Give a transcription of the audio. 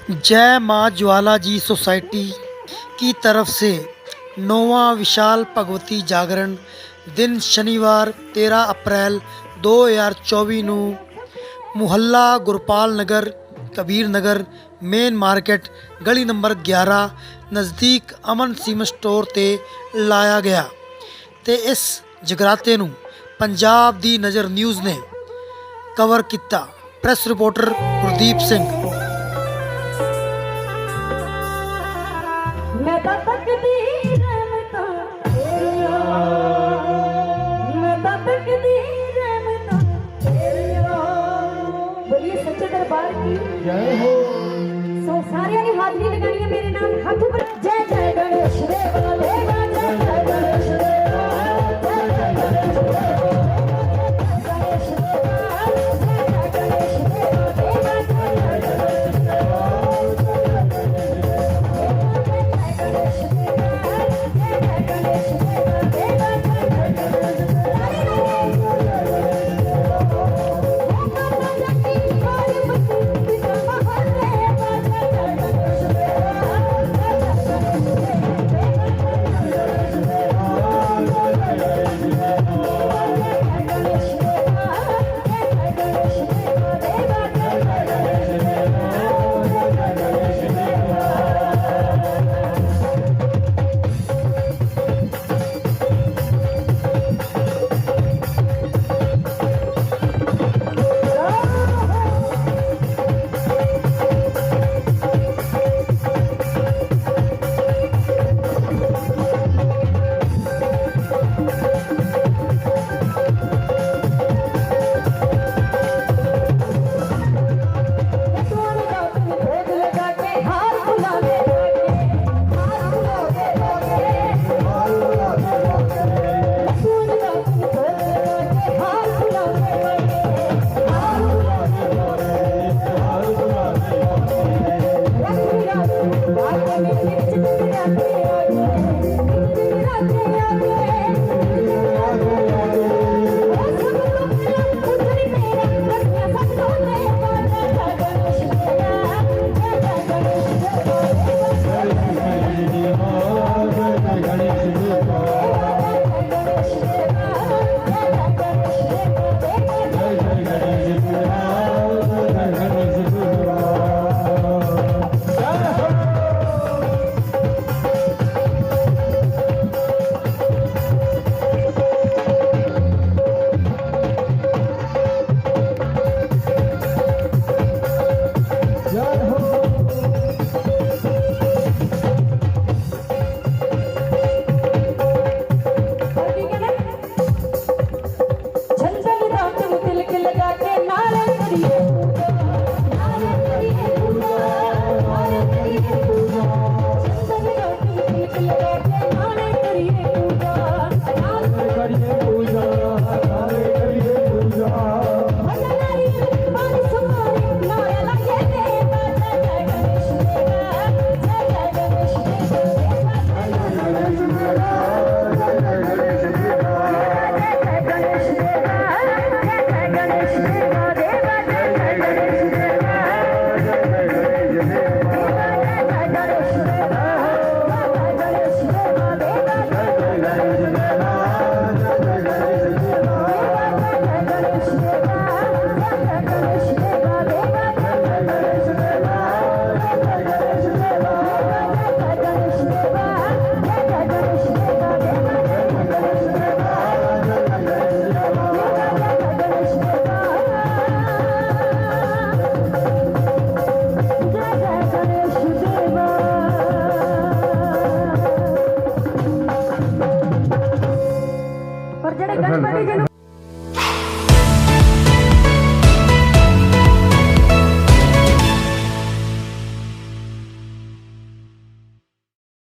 जय माँ ज्वाला जी सोसाइटी की तरफ से 9वां विशाल भगवती जागरण दिन शनिवार 13 अप्रैल 2024 ਨੂੰ ਮੁਹੱਲਾ ਗੁਰਪਾਲ ਨਗਰ ਕਬੀਰ ਨਗਰ ਮੇਨ ਮਾਰਕੀਟ ਗਲੀ ਨੰਬਰ 11 ਨਜ਼ਦੀਕ ਅਮਨ ਸੀਮੈਂਟ ਸਟੋਰ ਤੇ ਲਾਇਆ ਗਿਆ ਤੇ ਇਸ ਜਗਰਾਤੇ ਨੂੰ ਪੰਜਾਬ ਦੀ ਨਜ਼ਰ ਨਿਊਜ਼ ਨੇ ਕਵਰ ਕੀਤਾ। Press reporter Gurdeep Singh. मैं तो तकदीर में तो तेरिया मैं तो तकदीर में तो तेरिया। बोलिए सच्चे दरबार की जय हो। सो सारे ने हाथ नहीं लगानी है मेरे नाम हाथ ऊपर। जय जय गणेश देवा देवा जय जय गणेश देवा जय जय गणेश देवा गणेश देवा जय जय गणेश देवा देवा जय जय गणेश देवा। और जेडे गणपति जी